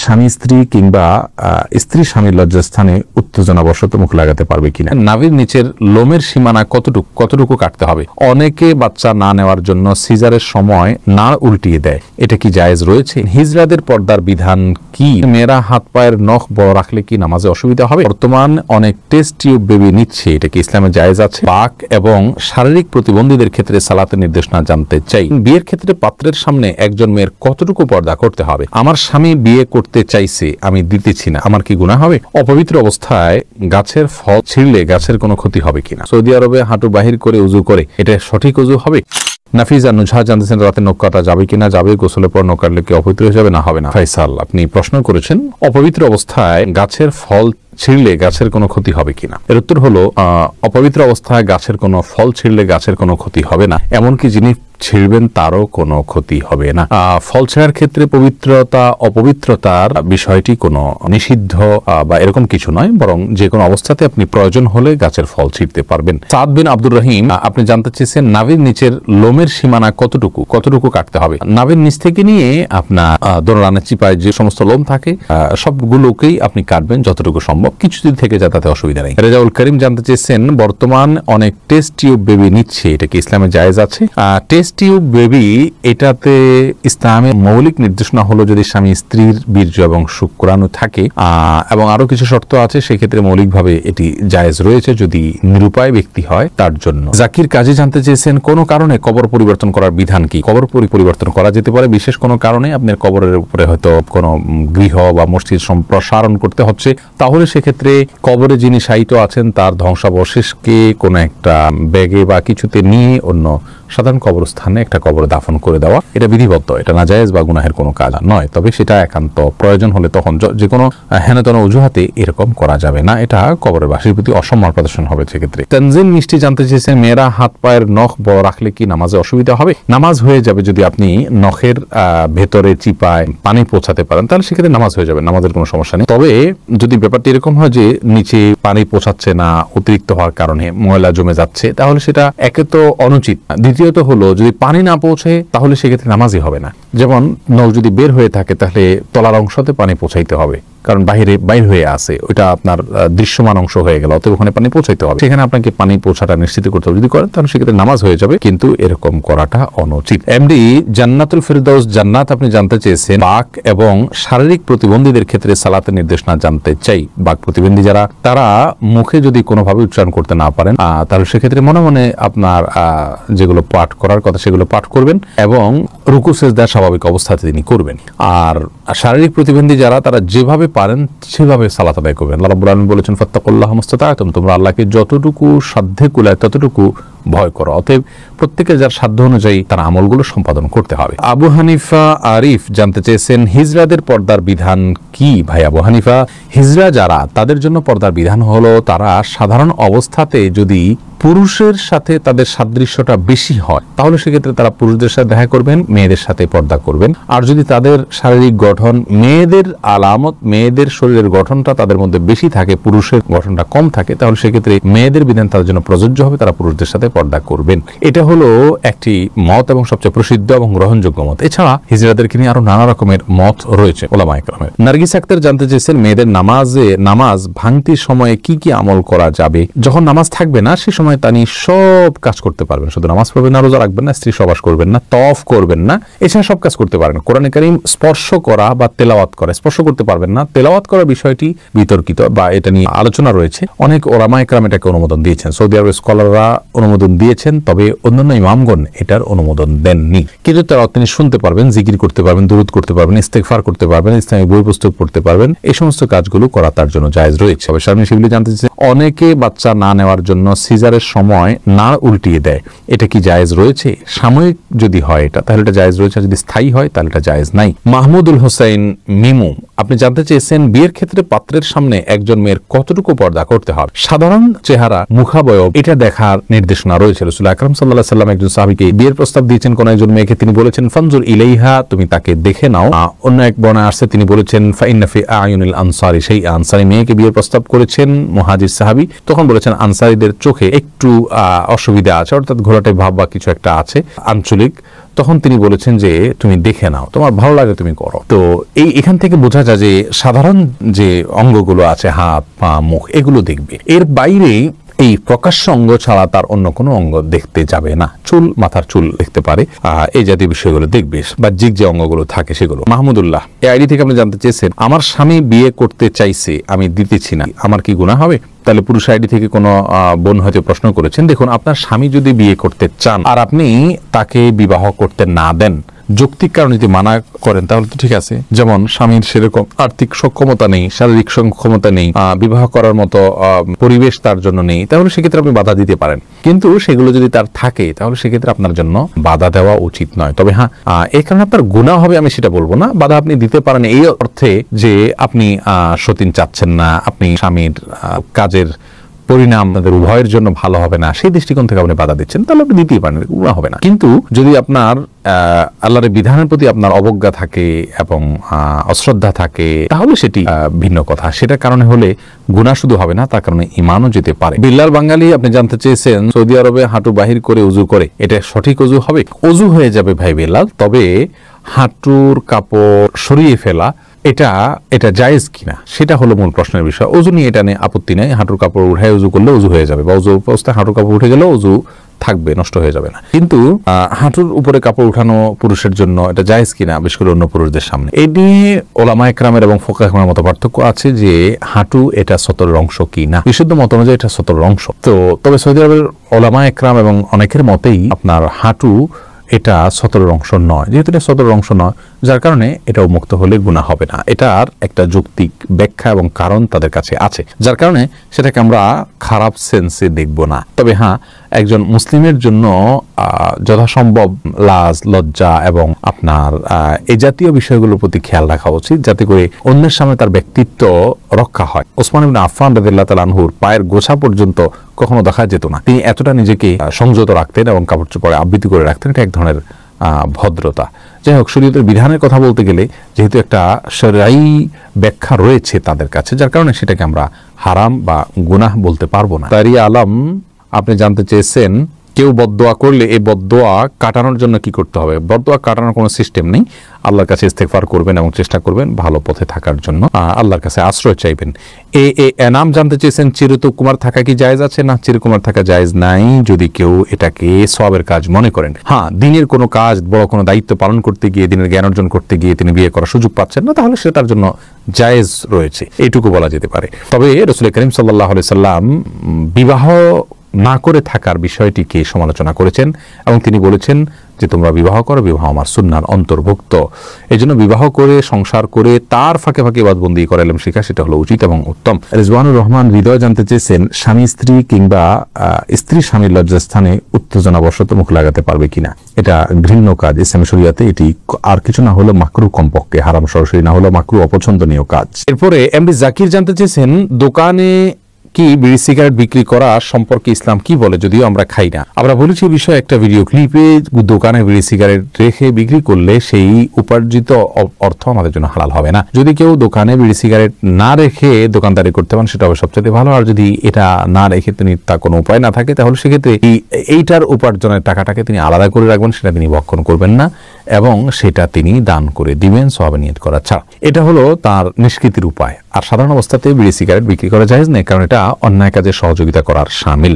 স্বামী স্ত্রী কিংবা স্ত্রী স্বামীর লজ্জাস্থানে উত্তেজনাবশত মুখ লাগাতে পারবে কিনা, নাভির নিচের লোমের সীমানা কতটুকু কাটতে হবে। অনেকে বাচ্চা না নেওয়ার জন্য সিজারের সময় নাড় উল্টিয়ে দেয়, এটা কি জায়েজ রয়েছে? হিজড়াদের পর্দার বিধান কি? মেয়েরা হাত পায়ের নখ বড় রাখলে কি নামাজে অসুবিধা হবে? বর্তমান অনেক টেস্ট টিউব বেবি নিচ্ছে, এটা কি ইসলামে জায়েজ আছে? পাক এবং শারীরিক প্রতিবন্ধীদের ক্ষেত্রে সালাতের নির্দেশনা জানতে চাই। বিয়ের ক্ষেত্রে পাত্রের সামনে একজন মেয়ের কতটুকু পর্দা করতে হবে? আমার স্বামী বিয়ে করতে চাইছে, আমি দিতেছি না, আমার কি গুনাহ হবে? অপবিত্র অবস্থায় গাছের ফল ছিঁড়লে গাছের কোনো ক্ষতি হবে কিনা? সৌদি আরবে হাঁটু বাহির করে উজু করে, এটা সঠিক উজু হবে? নাফিজা নুজহা জানতেছেন রাতে নখ কাটা যাবে কিনা, যাবে। গোসলের পর নখ কাটলে কি অপবিত্র হয়ে যাবে? না, হবে না। ফাইসাল, আপনি প্রশ্ন করেছেন অপবিত্র অবস্থায় গাছের ফল ছিঁড়লে গাছের কোনো ক্ষতি হবে কিনা। এর উত্তর হলো অপবিত্র অবস্থায় গাছের কোনো ফল ছিঁড়লে গাছের কোনো ক্ষতি হবে না, এমনকি যিনি ছিঁড়বেন তারও কোনো ক্ষতি হবে না। ফল ছেঁড়ার ক্ষেত্রে পবিত্রতা অপবিত্রতার বিষয়টি কোনো নিষিদ্ধ বা এরকম কিছু নয়, বরং যে কোনো অবস্থাতে আপনি প্রয়োজন হলে গাছের ফল ছিঁড়তে পারবেন। সাদ বিন আব্দুর রহিম, আপনি জানতে চেয়েছেন নাভির নিচের লোমের সীমানা কতটুকু কাটতে হবে। নাভির নিচ থেকে নিয়ে আপনার দোড়ানের চিপায় যে সমস্ত লোম থাকে সবগুলোকেই আপনি কাটবেন যতটুকু সম্ভব, কিছু যদি থেকে যায় তাতে অসুবিধা নেই। রেজাউল করিম জানতে চেয়েছেন বর্তমান অনেক টেস্ট টিউব বেবি নিচ্ছে, এটা কি ইসলামে জায়েজ আছে? টেস্ট টিউব বেবি, এটাতে ইসলামের মৌলিক নির্দেশনা হলো যদি স্বামী স্ত্রীর বীর্য এবং শুক্রাণু থাকে এবং আরো কিছু শর্ত আছে, সেক্ষেত্রে মৌলিকভাবে এটি জায়েজ রয়েছে যদি নিরুপায় ব্যক্তি হয় তার জন্য। জাকির কাজী জানতে চেয়েছেন কোন কারণে কবর পরিবর্তন করার বিধান কি? কবর পরিবর্তন করা যেতে পারে বিশেষ কোনো কারণে, আপনার কবরের উপরে হয়তো কোনো গৃহ বা মসজিদ সম্প্রসারণ করতে হচ্ছে, তাহলে সেক্ষেত্রে কবরে যিনি শায়িত আছেন তার ধ্বংসাবশেষকে কোনো একটা ব্যাগে বা কিছুতে নিয়ে অন্য সাধারণ কবরস্থানে একটা কবর দাফন করে দেওয়া, এটা বিধিবদ্ধ, এটা নাজায়েজ বা গুনাহের কোনো কাজ নয়। তবে সেটা একান্ত প্রয়োজন হলে তখন যে কোনো হেনতন অজুহাতে এরকম করা যাবে না, এটা কবরের বাসীর প্রতি অসম্মান প্রদর্শন হবে সেক্ষেত্রে। তানজিম মিষ্টি জানতে চেয়েছেন মেয়েরা হাত পায়ের নখ বড় রাখলে কি নামাজে অসুবিধা হবে? নামাজ হয়ে যাবে যদি আপনি নখের ভেতরে চিপায় পানি পৌঁছাতে পারেন, তাহলে সেক্ষেত্রে নামাজ হয়ে যাবে, নামাজের কোনো সমস্যা নেই। তবে যদি ব্যাপারটি এরকম হয় যে নিচে পানি পৌঁছাচ্ছে না, অতিরিক্ত হওয়ার কারণে ময়লা জমে যাচ্ছে, তাহলে সেটা একে তো অনুচিত, দ্বিতীয়ত হলো যদি পানি না পৌঁছে তাহলে সেক্ষেত্রে নামাজই হবে না। যেমন নখ যদি বের হয়ে থাকে তাহলে তলার অংশতে পানি পৌঁছাইতে হবে, কারণ বাইর হয়ে আছে, ওইটা আপনার দৃশ্যমান অংশ হয়ে গেল, অতএব ওখানে পানি পৌঁছাইতে হবে, সেখানে আপনাকে পানি পৌঁছাটা নিশ্চিত করতে হবে। যদি করেন তাহলে সেক্ষেত্রে নামাজ হয়ে যাবে, কিন্তু এরকম করাটা অনুচিত। এমডি জান্নাতুল ফেরদৌস জান্নাত, আপনি জানতে চেয়েছেন বাক এবং শারীরিক প্রতিবন্ধীদের ক্ষেত্রে সালাতের নির্দেশনা জানতে চাই। বাক প্রতিবন্ধী যারা, তারা মুখে যদি কোনোভাবে উচ্চারণ করতে না পারেন তাহলে সেক্ষেত্রে মনে মনে আপনার যেগুলো পাঠ করার কথা সেগুলো পাঠ করবেন এবং রুকু সেজদা স্বাভাবিক অবস্থাতে তিনি করবেন। আর শারীরিক প্রতিবন্ধী যারা, তারা যেভাবে পারেন সেভাবে সালাত আদায় করবেন। আল্লাহ রাব্বুল আলামিন বলেছেন ফাত্তাকুল্লাহ মাসতাতা'তুম, তোমরা আল্লাহকে যতটুকু সাধ্যে কুলায় ততটুকু ভয় করো। অতএব প্রত্যেকের যার সাধ্য অনুযায়ী তার আমলগুলো সম্পাদন করতে হবে। আবু হানিফা আরিফ জানতে চেয়েছেন হিজড়াদের পর্দার বিধান কি? ভাই আবু হানিফা, হিজড়া যারা, তাদের জন্য পর্দার বিধান হলো তারা সাধারণ অবস্থাতে যদি পুরুষের সাথে তাদের সাদৃশ্যটা বেশি হয় তাহলে সেক্ষেত্রে তারা পুরুষদের সাথে দেখা করবেন, মেয়েদের সাথে পর্দা করবেন। আর যদি তাদের শারীরিক গঠন মেয়েদের আলামত, মেয়েদের শরীরের গঠনটা তাদের মধ্যে বেশি থাকে, পুরুষের গঠনটা কম থাকে, তাহলে সেক্ষেত্রে মেয়েদের বিধান তাদের জন্য প্রযোজ্য হবে, তারা পুরুষদের সাথে পর্দা করবেন। এটা হলো একটি মত এবং সবচেয়ে প্রসিদ্ধ এবং গ্রহণযোগ্য মত। এছাড়া হিজড়াদেরকে নিয়ে আরো নানা রকমের মত রয়েছে ওলামায়ে কেরামের। নার্গিস আক্তার জানতে চেয়েছেন মেয়েদের নামাজ ভাঙতির সময়ে কি কি আমল করা যাবে? যখন নামাজ থাকবে না সে সময় তিনি সব কাজ করতে পারবেন, শুধু নামাজ পড়বেন না, রোজা রাখবেন না, স্ত্রী সহবাস করবেন না, তওয়াফ করবেন না, এছাড়া সব কাজ করতে পারেন। কোরআনে কারীম স্পর্শ করা বা তেলাওয়াত করা, স্পর্শ করতে পারবেন না, তেলাওয়াত করার বিষয়টি বিতর্কিত বা এটা নিয়ে আলোচনা রয়েছে, অনেক ওলামায়ে কেরাম এটাকে অনুমোদন দিয়েছেন, সৌদি আরবের স্কলাররা অনুমোদন দিয়েছেন, তবে অন্যান্য ইমামগণ এটার অনুমোদন দেননি। কিন্তু তারা তিনি শুনতে পারবেন, জিকির করতে পারবেন, দুরূদ করতে পারবেন, ইস্তেগফার করতে পারবেন, ইসলামিক বই পুস্তক পড়তে পারবেন, এই সমস্ত কাজগুলো করা তার জন্য জায়েজ রয়েছে। তবে স্বামী সেগুলি জানতে চাইছেন অনেকে বাচ্চা না নেওয়ার জন্য সিজারের সময় নাড় উল্টিয়ে দেয়, এটা কি জায়েজ রয়েছে? সাময়িক যদি হয় এটা তাহলে এটা জায়েজ রয়েছে, যদি স্থায়ী হয় তাহলে এটা জায়েজ নাই। মাহমুদুল হোসেন মিমু, আপনি জানতে চেয়েছেন বিয়ের ক্ষেত্রে পাত্রের সামনে একজন মেয়ের কতটুকু পর্দা করতে হবে? সাধারণ চেহারা, মুখাবয়ব, এটা দেখার নির্দেশনা রয়েছে। রাসূল আকরাম সাল্লাল্লাহু আলাইহি ওয়াসাল্লাম একজন সাহাবীকে বিয়ের প্রস্তাব দিয়েছেন কোন একজন মেয়েকে, তিনি বলেছেন ফানজুর ইলাইহা, তুমি তাকে দেখে নাও। অন্য এক বর্ণনায় আসছে তিনি বলেছেন ফাইন্না ফি আয়ুনিল আনসারি সেই আনসারী মেয়েকে বিয়ের প্রস্তাব করেছেন মুহাজির খাজরাজি সাহাবী, তখন বলেছেন আনসারীদের চোখে একটু অসুবিধা আছে, অর্থাৎ ঘোলাটে ভাব বা কিছু একটা আছে আঞ্চলিক। তখন তিনি বলেছেন যে তুমি দেখে নাও, তোমার ভালো লাগে তুমি করো। তো এখান থেকে বোঝা যায় যে সাধারণ যে অঙ্গগুলো আছে, হাত পা মুখ, এগুলো দেখবে। এর বাইরে এই প্রকাশ্য অঙ্গ ছাড়া তার অন্য কোনো অঙ্গ দেখতে যাবে না। চুল, মাথার চুল দেখতে পারে, এই জাতীয় বিষয়গুলো দেখবে, বাহ্যিক যে অঙ্গগুলো থাকে সেগুলো। মাহমুদুল্লাহ এই আইডি থেকে আপনি জানতে চেয়েছেন, আমার স্বামী বিয়ে করতে চাইছে, আমি দিতেছি না, আমার কি গুনাহ হবে? তাহলে পুরুষ আইডি থেকে কোনো বোন হয়তো প্রশ্ন করেছেন। দেখুন, আপনার স্বামী যদি বিয়ে করতে চান আর আপনি তাকে বিবাহ করতে না দেন, যৌক্তিক কারণ যদি মানা করেন, তাহলে তো ঠিক আছে। যেমন স্বামীর সেরকম আর্থিক সক্ষমতা নেই, শারীরিক সক্ষমতা নেই, বিবাহ করার মতো পরিবেশ তার জন্য নেই, তাহলে সেক্ষেত্রে আপনি বাধা দিতে পারেন। কিন্তু সেগুলো যদি তার থাকে, তাহলে সেক্ষেত্রে আপনার জন্য বাধা দেওয়া উচিত নয়। তবে হ্যাঁ, এই কারণে আপনার গুনাহ হবে আমি সেটা বলবো না। বাধা আপনি দিতে পারেন এই অর্থে যে আপনি সতীন চাচ্ছেন না, আপনি স্বামীর কাজের পরিণাম তাদের উভয়ের জন্য ভালো হবে না, সেই দৃষ্টিকোণ থেকে আপনি বাধা দিচ্ছেন, তাহলে আপনি দিতেই পারেন, গুনাহ হবে না। কিন্তু যদি আপনার আল্লাহর বিধানের প্রতি আপনার অবজ্ঞা থাকে এবং অশ্রদ্ধা থাকে, তাহলে সেটি ভিন্ন কথা। সেটার কারণে হলে গুনাহ শুধু হবে না, তার কারণে ঈমানও যেতে পারে। বিল্লাল বাঙালি আপনি জানতে চেয়েছেন, সৌদি আরবে হাঁটু বাহির করে উজু করে, এটা সঠিক অজু হবে? অজু হয়ে যাবে ভাই বিল্লাল, তবে হাঁটুর কাপড় সরিয়ে ফেলা এটা জায়েজ কিনা সেটা হলো মূল প্রশ্নের বিষয়। অজু নিয়ে এটা নিয়ে আপত্তি নেই, হাঁটুর কাপড় উঠায় উজু করলে উজু হয়ে যাবে, বা উজু অবস্থায় হাঁটুর কাপড় উঠে গেলেও উজু থাকবে, নষ্ট হয়ে যাবে না। কিন্তু হাঁটুর উপরে কাপড় উঠানো পুরুষের জন্য এটা জায়েজ কিনা, বিশেষ করে অন্য পুরুষদের সামনে, এই নিয়ে ওলামা একরামের এবং ফোকাহ একরামের মতো পার্থক্য আছে যে হাঁটু এটা সতরের অংশ কি না। বিশুদ্ধ মত অনুযায়ী এটা সতরের অংশ। তো তবে সৌদি আরবের ওলামা একরাম এবং অনেকের মতেই আপনার হাঁটু এটা সতরের অংশ নয়। যেহেতু এটা সতরের অংশ নয়, যার কারণে এটা উন্মুক্ত হলে গুনাহ হবে না। এটার একটা যৌক্তিক ব্যাখ্যা এবং কারণ তাদের কাছে আছে, যার কারণে সেটাকে আমরা খারাপ সেন্সে দেখব না। তবে হ্যাঁ, একজন মুসলিমের জন্য যথাসম্ভব লাজ, লজ্জা এবং আপনার এই জাতীয় বিষয়গুলোর প্রতি খেয়াল রাখা উচিত, যাতে করে অন্যের সামনে তার ব্যক্তিত্ব রক্ষা হয়। ওসমান ইবনে আফফান রাদিয়াল্লাহু তাআলা আনহুর পায়ের গোছা পর্যন্ত কখনো দেখা যেত না। তিনি এতটা নিজেকে সংযত রাখতেন এবং কাপড় চোপড়ে আবৃত্তি করে রাখতেন। এটা এক ধরনের ভদ্রতা। যাই হোক, শরীয়তের বিধানের কথা বলতে গেলে যেহেতু একটা শরঈ ব্যাখ্যা রয়েছে তাদের কাছে, যার কারণে সেটাকে আমরা হারাম বা গুনাহ বলতে পারবো না। তারিয়া আলম আপনি জানতে চেয়েছেন, কেউ বদদোয়া করলে এই বদদোয়া কাটানোর জন্য কি করতে হবে? বদদোয়া কাটানোর কোনো সিস্টেম নেই। আল্লাহর কাছে ইস্তেগফার করবেন এবং চেষ্টা করবেন ভালো পথে থাকার জন্য, আল্লাহর কাছে আশ্রয় চাইবেন। এনাম জানতে চেয়েছেন, চিরকুমার থাকা কি জায়েজ আছে? না, চিরকুমার থাকা জায়েজ নাই, যদি কেউ এটাকে সওয়াবের কাজ মনে করেন। হ্যাঁ, দিনের কোনো কাজ, বড় কোনো দায়িত্ব পালন করতে গিয়ে, দিনের জ্ঞান অর্জন করতে গিয়ে তিনি বিয়ে করার সুযোগ পাচ্ছেন না, তাহলে সেটার জন্য জায়েজ রয়েছে, এইটুকু বলা যেতে পারে। তবে রাসূল করিম সাল্লাল্লাহু আলাইহি সাল্লাম বিবাহ না করে থাকার বিষয়টিকে সমালোচনা করেছেন এবং তিনি বলেছেন যে তোমরা বিবাহ করো, বিবাহ আমার সুন্নাহর অন্তর্ভুক্ত। এই জন্য বিবাহ করে, সংসার করে, তার ফাঁকে ফাঁকে ইবাদতবন্দি করা, ইলম শিক্ষা, সেটা হলো উচিত এবং উত্তম। রিজওয়ানুর রহমান হৃদয় জানতে চেয়েছেন, স্বামী স্ত্রী কিংবা স্ত্রী স্বামীর লজ্জাস্থানে উত্তেজনাবশত মুখ লাগাতে পারবে কিনা? এটা ঘৃণ্য কাজ ইসলামী শরীয়তে। এটি আর কিছু না হলো মাকরুহ, কমপক্ষে হারাম সরাসরি না হলো মাকরুহ, অপছন্দনীয় কাজ। এরপরে এমডি জাকির জানতে চেয়েছেন, দোকানে কি বিড়ি সিগারেট বিক্রি করা সম্পর্কে ইসলাম কি বলে? যদিও আমরা খাই না, আমরা বলেছি এই বিষয়ে একটা ভিডিও ক্লিপে। দোকানে বিড়ি সিগারেট রেখে বিক্রি করলে সেই উপার্জিত অর্থ আমাদের জন্য হালাল হবে না। যদি কেউ দোকানে বিড়ি সিগারেট না রেখে দোকানদারি করতে পারেন, সেটা হবে সবচেয়ে ভালো। আর যদি এটা না রেখে তিনি তা কোনো উপায় না থাকে, তাহলে সেক্ষেত্রে এইটার উপার্জনের টাকাটাকে তিনি আলাদা করে রাখবেন, সেটা তিনি ভক্ষণ করবেন না এবং সেটা তিনি দান করে দিবেন সওয়াবে নিয়ত করা ছাড়া। এটা হলো তার নিষ্কৃতির উপায়। আর সাধারণ অবস্থাতে বিড়ি সিগারেট বিক্রি করা জায়েজ নেই, কারণ এটা অন্যায় কাজে সহযোগিতা করার শামিল।